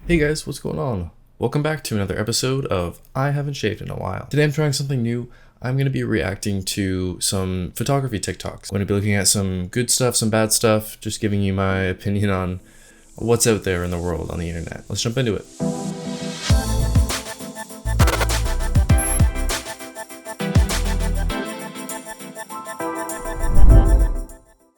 Hey guys, what's going on? Welcome back to another episode of I Haven't Shaved in a While. Today I'm trying something new. I'm going to be reacting to some photography TikToks. I'm going to be looking at some good stuff, some bad stuff, just giving you my opinion on what's out there in the world on the internet. Let's jump into it.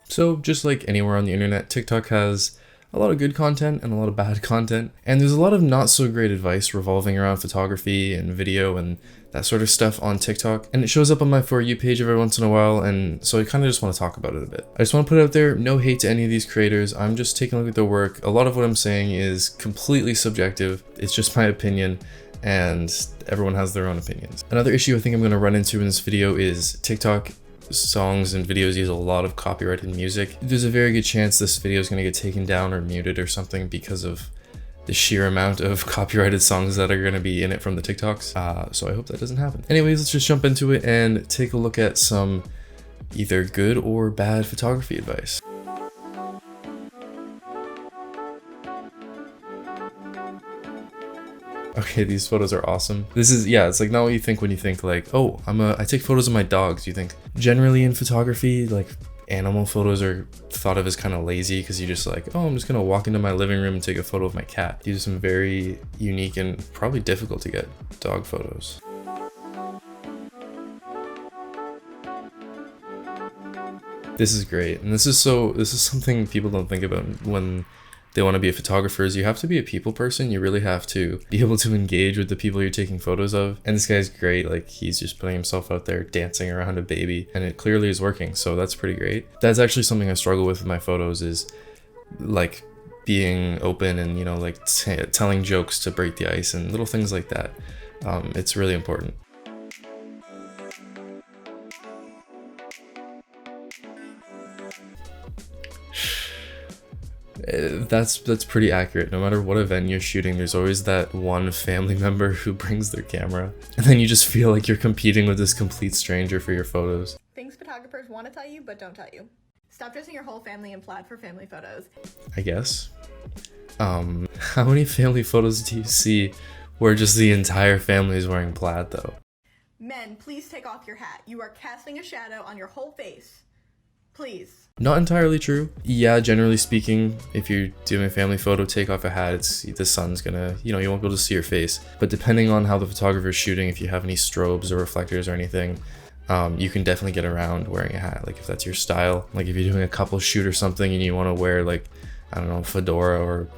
So just like anywhere on the internet, TikTok has a lot of good content and a lot of bad content. And there's a lot of not so great advice revolving around photography and video and that sort of stuff on TikTok. And it shows up on my For You page every once in a while. And so I kind of just want to talk about it a bit. I just want to put it out there, no hate to any of these creators. I'm just taking a look at their work. A lot of what I'm saying is completely subjective. It's just my opinion. And everyone has their own opinions. Another issue I think I'm going to run into in this video is TikTok songs and videos use a lot of copyrighted music. There's a very good chance this video is going to get taken down or muted or something because of the sheer amount of copyrighted songs that are going to be in it from the TikToks. So I hope that doesn't happen. Anyways, let's just jump into it and take a look at some either good or bad photography advice. Okay, these photos are awesome. This is, yeah, it's like not what you think when you think like, oh, I take photos of my dogs. You think generally in photography, like animal photos are thought of as kind of lazy because you just like, oh, I'm just gonna walk into my living room and take a photo of my cat. These are some very unique and probably difficult to get dog photos. This is great, and this is something people don't think about when they want to be a photographer. Is you have to be a people person. You really have to be able to engage with the people you're taking photos of. And this guy's great. Like, he's just putting himself out there dancing around a baby, and it clearly is working. So that's pretty great. That's actually something I struggle with my photos, is like being open and, you know, like telling jokes to break the ice and little things like that. It's really important. That's pretty accurate. No matter what event you're shooting, there's always that one family member who brings their camera, and then you just feel like you're competing with this complete stranger for your photos. Things photographers want to tell you but don't tell you. Stop dressing your whole family in plaid for family photos. I guess. How many family photos do you see where just the entire family is wearing plaid though? Men, please take off your hat. You are casting a shadow on your whole face. Please. Not entirely true. Yeah, generally speaking, if you're doing a family photo, take off a hat. The sun's gonna, you won't be able to see your face. But depending on how the photographer's shooting, if you have any strobes or reflectors or anything, you can definitely get around wearing a hat. Like if that's your style, like if you're doing a couple shoot or something and you want to wear like, I don't know, fedora or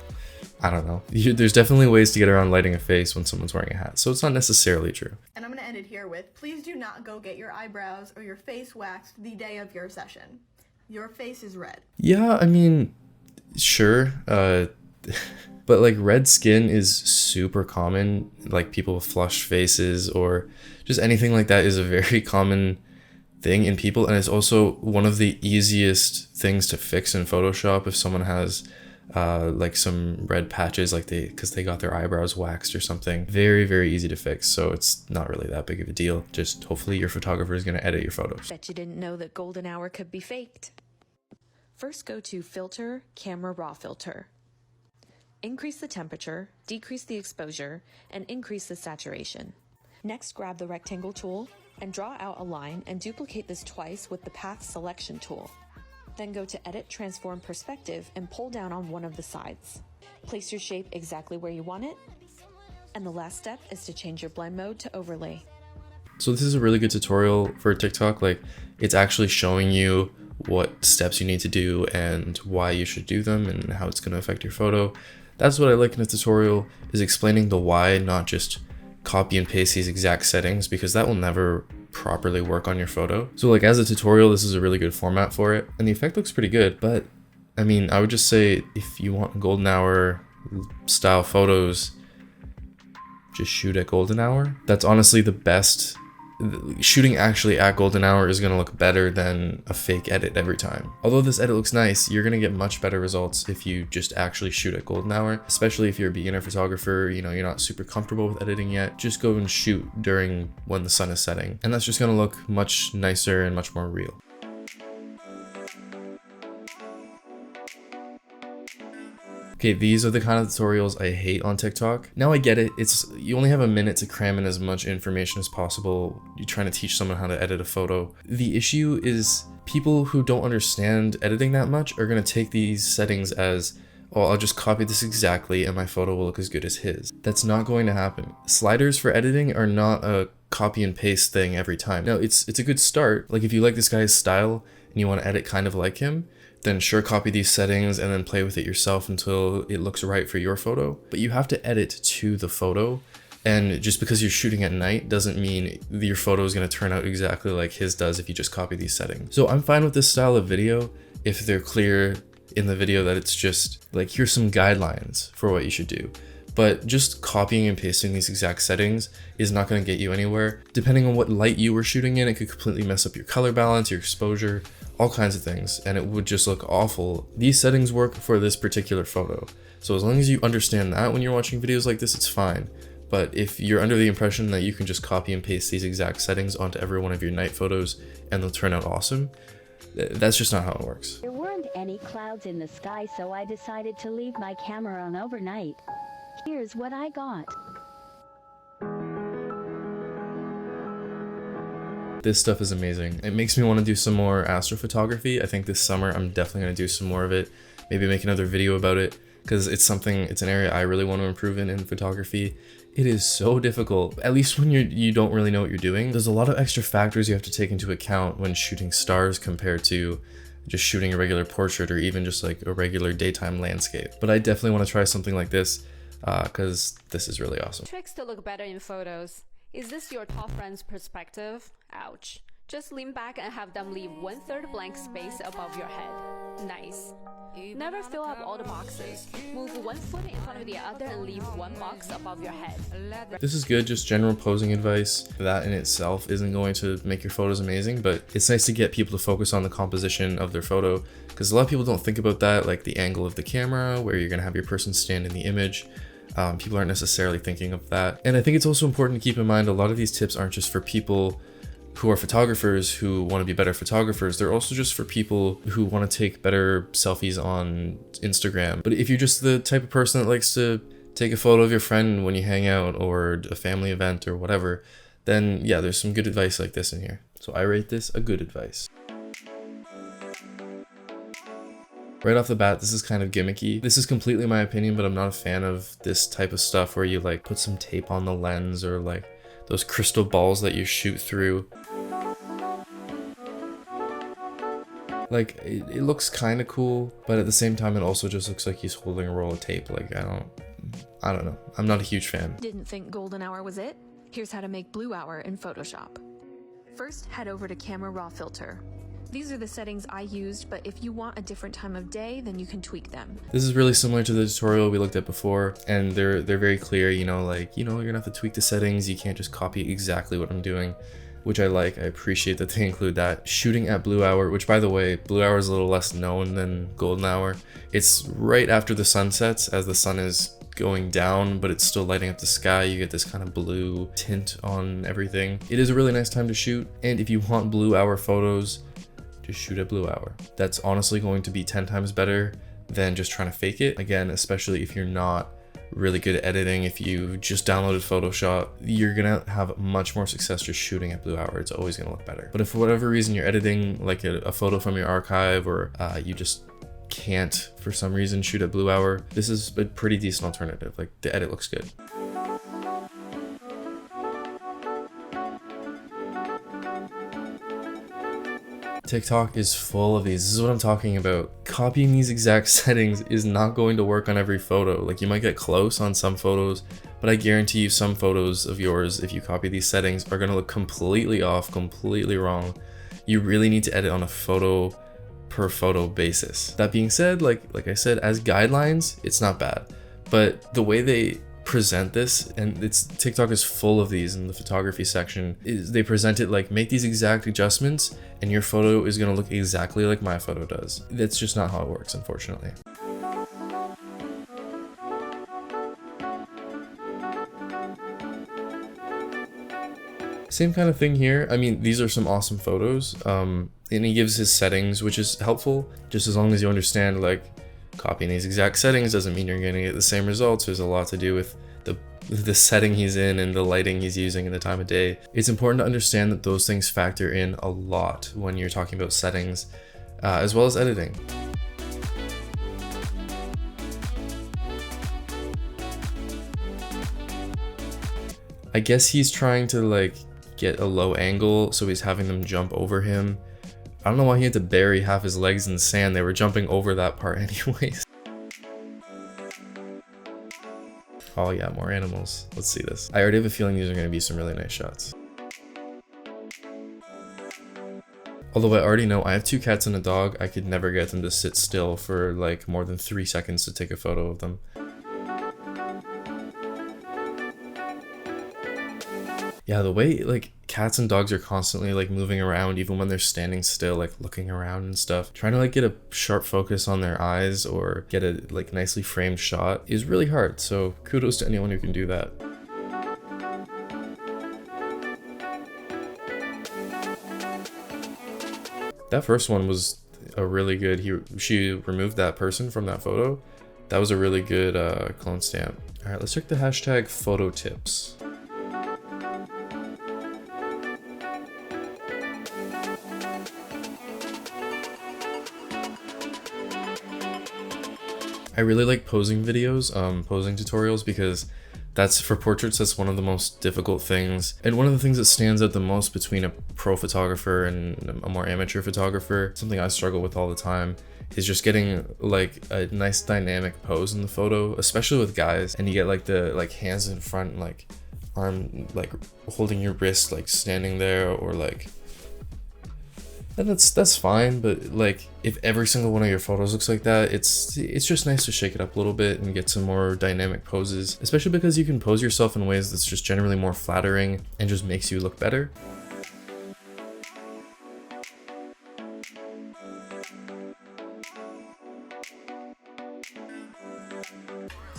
I don't know. There's definitely ways to get around lighting a face when someone's wearing a hat. So it's not necessarily true. And I'm going to end it here with, please do not go get your eyebrows or your face waxed the day of your session. Your face is red. Yeah, I mean, sure. But like red skin is super common. Like people with flushed faces or just anything like that is a very common thing in people. And it's also one of the easiest things to fix in Photoshop if someone has like some red patches, like because they got their eyebrows waxed or something. Very, very easy to fix. So it's not really that big of a deal. Just hopefully your photographer is going to edit your photos. Bet you didn't know that golden hour could be faked. First, go to Filter, Camera Raw Filter. Increase the temperature, decrease the exposure, and increase the saturation. Next, grab the rectangle tool and draw out a line and duplicate this twice with the Path Selection tool. Then go to Edit Transform Perspective and pull down on one of the sides. Place your shape exactly where you want it. And the last step is to change your blend mode to overlay. So this is a really good tutorial for TikTok. Like it's actually showing you what steps you need to do and why you should do them and how it's going to affect your photo. That's what I like in a tutorial, is explaining the why, not just copy and paste these exact settings, because that will never properly work on your photo. So like as a tutorial, this is a really good format for it, and the effect looks pretty good. But I mean, I would just say if you want golden hour style photos, just shoot at golden hour. That's honestly the best. Shooting actually at golden hour is going to look better than a fake edit every time. Although this edit looks nice, you're going to get much better results if you just actually shoot at golden hour, especially if you're a beginner photographer, you're not super comfortable with editing yet. Just go and shoot during when the sun is setting, and that's just going to look much nicer and much more real. Okay, these are the kind of tutorials I hate on TikTok. Now I get it, you only have a minute to cram in as much information as possible. You're trying to teach someone how to edit a photo. The issue is people who don't understand editing that much are gonna take these settings as, oh, I'll just copy this exactly and my photo will look as good as his. That's not going to happen. Sliders for editing are not a copy and paste thing every time. Now, it's a good start. Like if you like this guy's style and you want to edit kind of like him, then sure, copy these settings and then play with it yourself until it looks right for your photo. But you have to edit to the photo. And just because you're shooting at night doesn't mean your photo is going to turn out exactly like his does if you just copy these settings. So I'm fine with this style of video if they're clear in the video that it's just like, here's some guidelines for what you should do. But just copying and pasting these exact settings is not going to get you anywhere. Depending on what light you were shooting in, it could completely mess up your color balance, your exposure, all kinds of things, and it would just look awful. These settings work for this particular photo. So as long as you understand that when you're watching videos like this, it's fine. But if you're under the impression that you can just copy and paste these exact settings onto every one of your night photos and they'll turn out awesome, that's just not how it works. There weren't any clouds in the sky, so I decided to leave my camera on overnight. Here's what I got. This stuff is amazing. It makes me want to do some more astrophotography. I think this summer I'm definitely going to do some more of it. Maybe make another video about it because it's an area I really want to improve in photography. It is so difficult, at least when you don't really know what you're doing. There's a lot of extra factors you have to take into account when shooting stars compared to just shooting a regular portrait or even just like a regular daytime landscape. But I definitely want to try something like this because this is really awesome. Tricks to look better in photos. Is this your top friend's perspective? Ouch. Just lean back and have them leave 1/3 blank space above your head. Nice. Never fill up all the boxes. Move one foot in front of the other and leave one box above your head. This is good, just general posing advice. That in itself isn't going to make your photos amazing, but it's nice to get people to focus on the composition of their photo because a lot of people don't think about that, like the angle of the camera, where you're gonna have your person stand in the image. People aren't necessarily thinking of that. And I think it's also important to keep in mind a lot of these tips aren't just for people who are photographers who want to be better photographers. They're also just for people who want to take better selfies on Instagram. But if you're just the type of person that likes to take a photo of your friend when you hang out or a family event or whatever, then yeah, there's some good advice like this in here. So I rate this a good advice. Right off the bat, this is kind of gimmicky. This is completely my opinion, but I'm not a fan of this type of stuff where you like put some tape on the lens or like those crystal balls that you shoot through. Like, it looks kind of cool, but at the same time, it also just looks like he's holding a roll of tape. Like, I don't know. I'm not a huge fan. Didn't think golden hour was it? Here's how to make blue hour in Photoshop. First, head over to Camera Raw Filter. These are the settings I used, but if you want a different time of day, then you can tweak them. This is really similar to the tutorial we looked at before, and they're very clear, you know, like, you're gonna have to tweak the settings. You can't just copy exactly what I'm doing, which I like. I appreciate that they include that. Shooting at blue hour, which by the way, blue hour is a little less known than golden hour. It's right after the sun sets as the sun is going down, but it's still lighting up the sky. You get this kind of blue tint on everything. It is a really nice time to shoot, and if you want blue hour photos, just shoot at blue hour. That's honestly going to be 10 times better than just trying to fake it. Again, especially if you're not really good at editing, if you just downloaded Photoshop, you're gonna have much more success just shooting at blue hour. It's always gonna look better. But if for whatever reason you're editing like a photo from your archive, or you just can't for some reason shoot at blue hour, this is a pretty decent alternative. Like, the edit looks good. TikTok is full of these. This is what I'm talking about. Copying these exact settings is not going to work on every photo. Like, you might get close on some photos, but I guarantee you some photos of yours, if you copy these settings, are gonna look completely off, completely wrong. You really need to edit on a photo per photo basis. That being said, like I said, as guidelines, it's not bad. But the way they present this, and TikTok is full of these in the photography section, is they present it like, make these exact adjustments and your photo is going to look exactly like my photo does. That's just not how it works, unfortunately. Same kind of thing here. I mean, these are some awesome photos, and he gives his settings, which is helpful, just as long as you understand, like, Copying these exact settings doesn't mean you're going to get the same results. There's a lot to do with the setting he's in and the lighting he's using and the time of day. It's important to understand that those things factor in a lot when you're talking about settings, as well as editing. I guess he's trying to like get a low angle, so he's having them jump over him. I don't know why he had to bury half his legs in sand. They were jumping over that part anyways. Oh yeah, more animals. Let's see this. I already have a feeling these are going to be some really nice shots. Although I already know I have 2 cats and a dog, I could never get them to sit still for like more than 3 seconds to take a photo of them. Yeah, the way like cats and dogs are constantly like moving around even when they're standing still, like looking around and stuff, trying to like get a sharp focus on their eyes or get a like nicely framed shot is really hard. So kudos to anyone who can do that. That first one was a really good, she removed that person from that photo. That was a really good clone stamp. All right, let's check the hashtag photo tips. I really like posing videos, posing tutorials, because that's for portraits, that's one of the most difficult things. And one of the things that stands out the most between a pro photographer and a more amateur photographer, something I struggle with all the time, is just getting like a nice dynamic pose in the photo, especially with guys. And you get like the hands in front, like arm, like holding your wrist, like standing there, or like, and that's fine, but like if every single one of your photos looks like that, it's just nice to shake it up a little bit and get some more dynamic poses, especially because you can pose yourself in ways that's just generally more flattering and just makes you look better.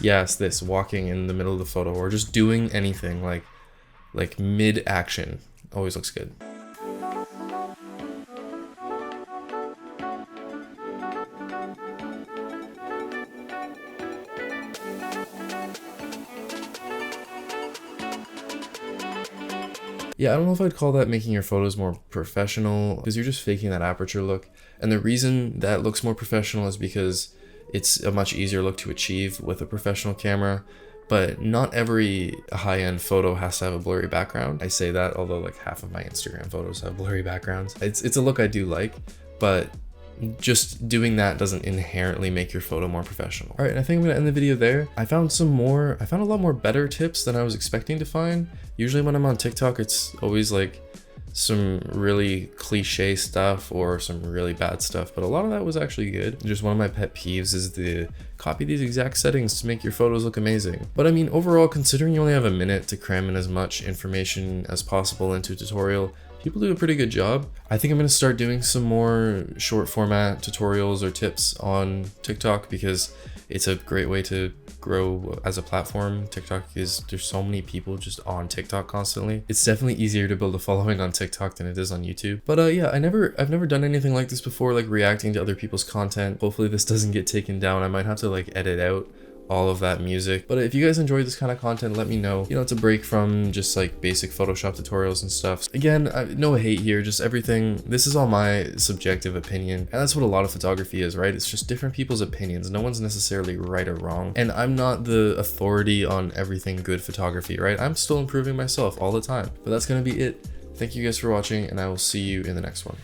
Yes, this walking in the middle of the photo or just doing anything like mid-action always looks good. Yeah, I don't know if I'd call that making your photos more professional, because you're just faking that aperture look. And the reason that looks more professional is because it's a much easier look to achieve with a professional camera. But not every high-end photo has to have a blurry background. I say that, although like half of my Instagram photos have blurry backgrounds. It's a look I do like, but just doing that doesn't inherently make your photo more professional. All right, I think I'm gonna end the video there. I found a lot more better tips than I was expecting to find. Usually when I'm on TikTok, it's always like some really cliche stuff or some really bad stuff, but a lot of that was actually good. Just one of my pet peeves is the copy these exact settings to make your photos look amazing. But I mean, overall, considering you only have a minute to cram in as much information as possible into a tutorial, people do a pretty good job. I think I'm going to start doing some more short format tutorials or tips on TikTok, because it's a great way to grow as a platform. There's so many people just on TikTok constantly. It's definitely easier to build a following on TikTok than it is on YouTube. But yeah, I've never done anything like this before, like reacting to other people's content. Hopefully this doesn't get taken down. I might have to like edit out all of that music. But if you guys enjoy this kind of content, let me know. You know, it's a break from just like basic Photoshop tutorials and stuff. Again, no hate here, just everything. This is all my subjective opinion. And that's what a lot of photography is, right? It's just different people's opinions. No one's necessarily right or wrong. And I'm not the authority on everything good photography, right? I'm still improving myself all the time. But that's gonna be it. Thank you guys for watching, and I will see you in the next one.